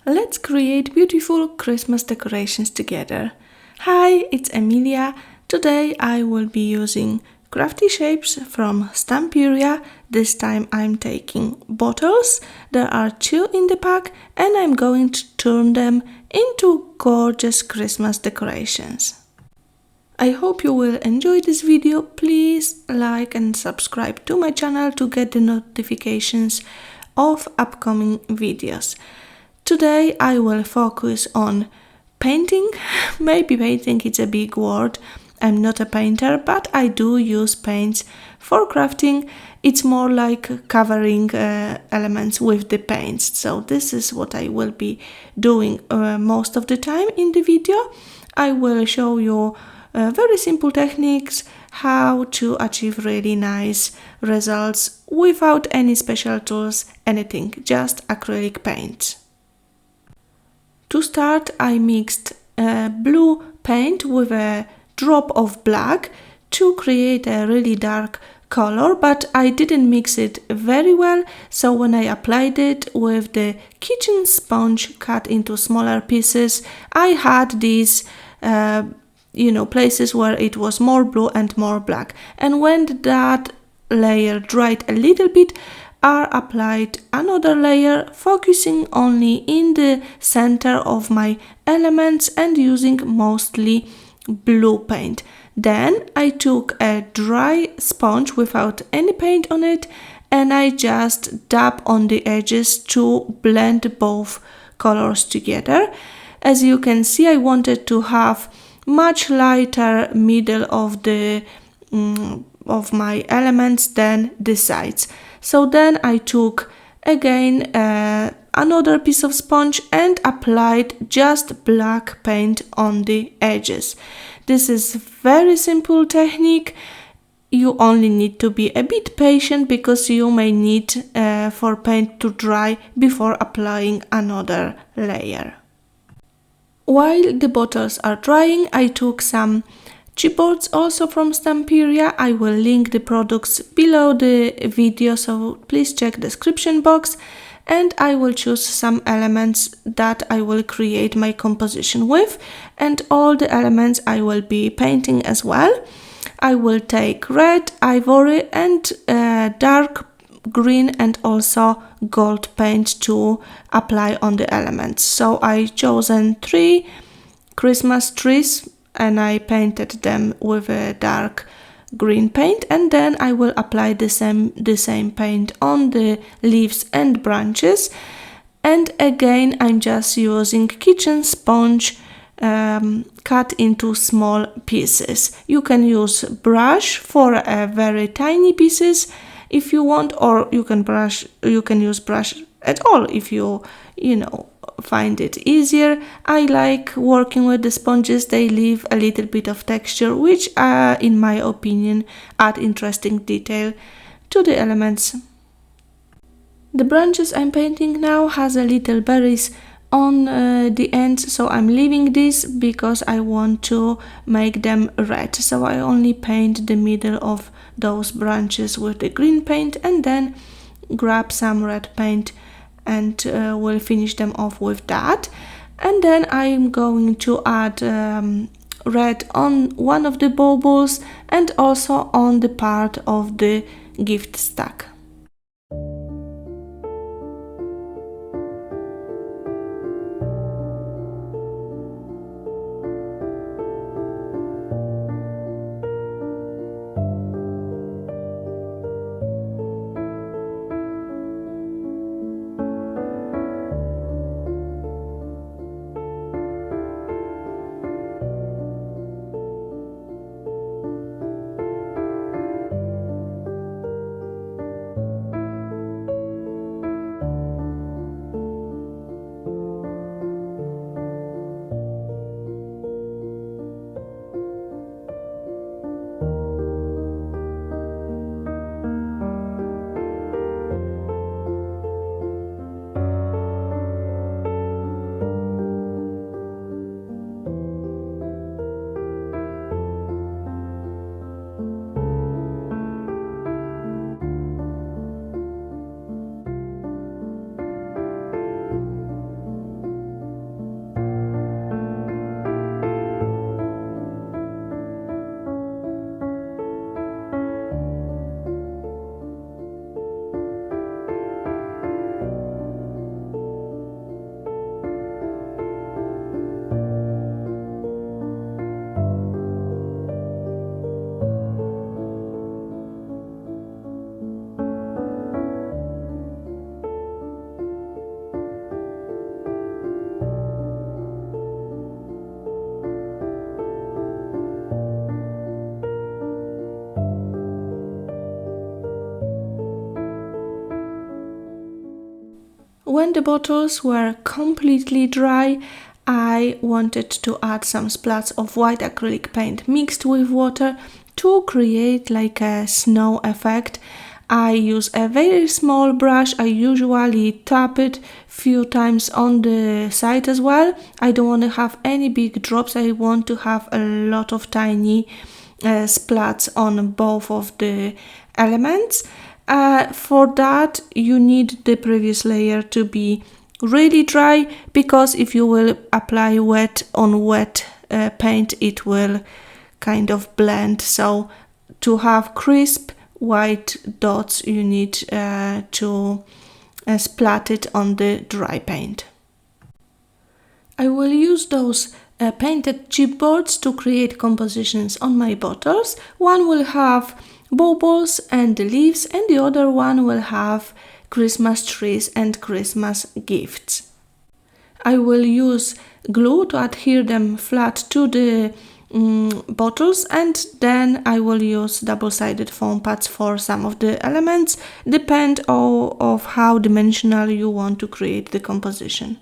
Let's create beautiful Christmas decorations together. Hi, it's Emilia. Today I will be using crafty shapes from Stamperia. This time I'm taking bottles. There are 2 in the pack and I'm going to turn them into gorgeous Christmas decorations. I hope you will enjoy this video. Please like and subscribe to my channel to get the notifications of upcoming videos. Today I will focus on painting. Maybe painting is a big word. I'm not a painter, but I do use paints for crafting. It's more like covering elements with the paints. So this is what I will be doing most of the time in the video. I will show you very simple techniques how to achieve really nice results without any special tools, anything, just acrylic paint. To start, I mixed blue paint with a drop of black to create a really dark color, but I didn't mix it very well, so when I applied it with the kitchen sponge cut into smaller pieces, I had these places where it was more blue and more black. And when that layer dried a little bit, I applied another layer, focusing only in the center of my elements and using mostly blue paint. Then I took a dry sponge without any paint on it and I just dab on the edges to blend both colors together. As you can see, I wanted to have much lighter middle of the of my elements than the sides. So then I took again another piece of sponge and applied just black paint on the edges. This is very simple technique. You only need to be a bit patient because you may need for paint to dry before applying another layer. While the bottles are drying, I took some chipboards also from Stamperia. I will link the products below the video, so please check description box, and I will choose some elements that I will create my composition with, and all the elements I will be painting as well. I will take red, ivory and dark green and also gold paint to apply on the elements. So I chosen 3 Christmas trees and I painted them with a dark green paint, and then I will apply the same paint on the leaves and branches. And again I'm just using kitchen sponge cut into small pieces. You can use brush for very tiny pieces if you want, or you can use brush at all if you find it easier. I like working with the sponges. They leave a little bit of texture, which in my opinion add interesting detail to the elements. The branches I'm painting now has a little berries on the ends, so I'm leaving this because I want to make them red. So I only paint the middle of those branches with the green paint and then grab some red paint and we'll finish them off with that. And then I'm going to add red on one of the baubles and also on the part of the gift stack. when the bottles were completely dry, I wanted to add some splats of white acrylic paint mixed with water to create like a snow effect. I use a very small brush. I usually tap it few times on the side as well. I don't want to have any big drops. I want to have a lot of tiny splats on both of the elements. For that, you need the previous layer to be really dry, because if you will apply wet on wet paint, it will kind of blend. So to have crisp white dots, you need to splat it on the dry paint. I will use those painted chipboards to create compositions on my bottles. One will have baubles and leaves, and the other one will have Christmas trees and Christmas gifts. I will use glue to adhere them flat to the bottles, and then I will use double-sided foam pads for some of the elements, depend on how dimensional you want to create the composition.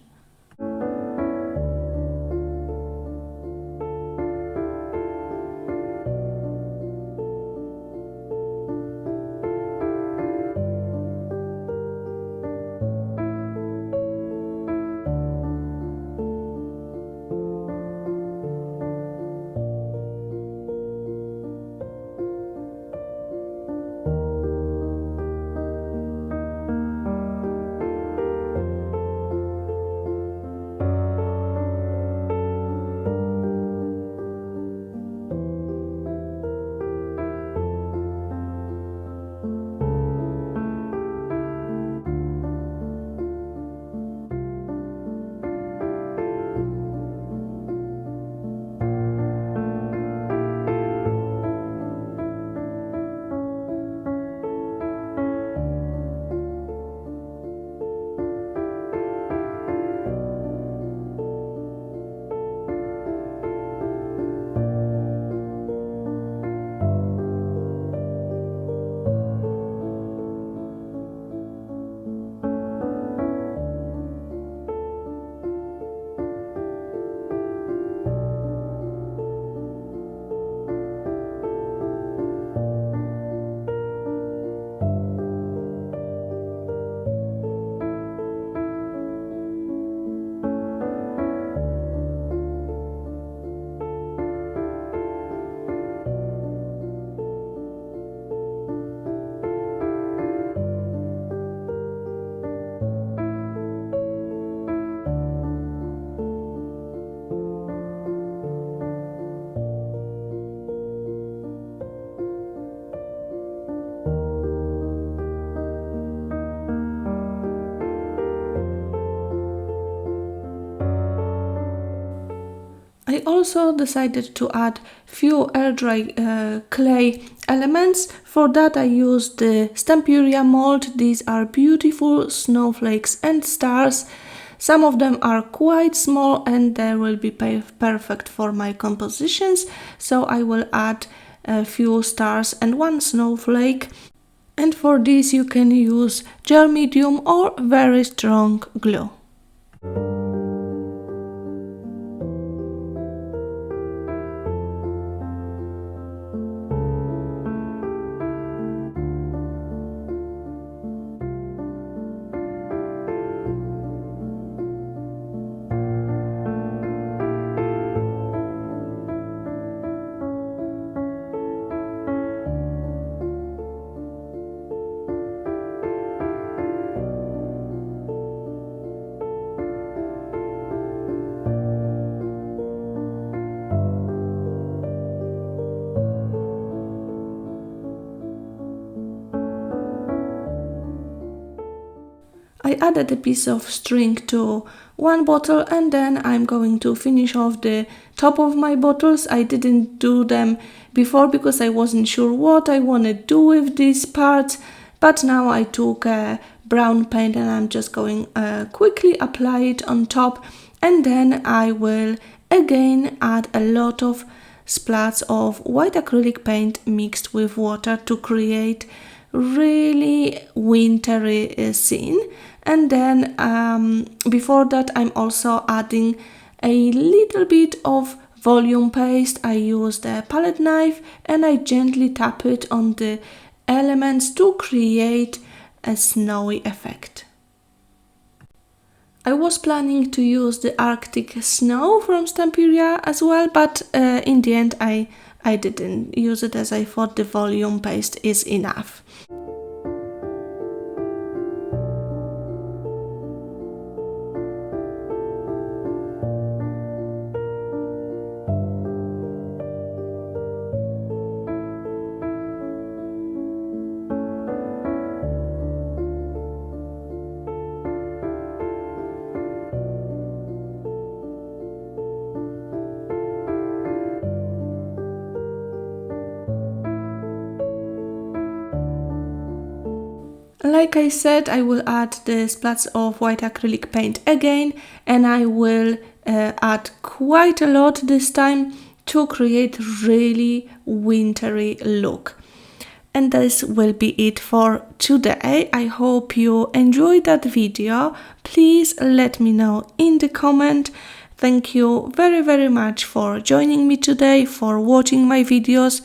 I also decided to add few air dry clay elements. For that I used the Stamperia mold. These are beautiful snowflakes and stars. Some of them are quite small and they will be perfect for my compositions, so I will add a few stars and one snowflake. And for this you can use gel medium or very strong glue. I added a piece of string to one bottle, and then I'm going to finish off the top of my bottles. I didn't do them before because I wasn't sure what I want to do with these parts, but now I took brown paint and I'm just going quickly apply it on top, and then I will again add a lot of splats of white acrylic paint mixed with water to create really wintry scene. And then before that I'm also adding a little bit of volume paste. I use the palette knife and I gently tap it on the elements to create a snowy effect. I was planning to use the Arctic snow from Stamperia as well, but in the end I didn't use it, as I thought the volume paste is enough. Like I said, I will add the splats of white acrylic paint again, and I will add quite a lot this time to create really wintry look. And this will be it for today. I hope you enjoyed that video. Please let me know in the comment. Thank you very much for joining me today, for watching my videos.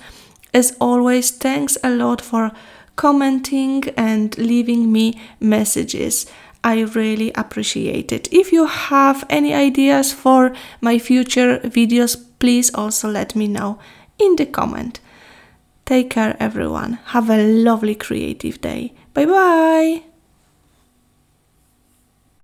As always, thanks a lot for commenting and leaving me messages. I really appreciate it. If you have any ideas for my future videos, please also let me know in the comment. Take care everyone. Have a lovely creative day. Bye bye!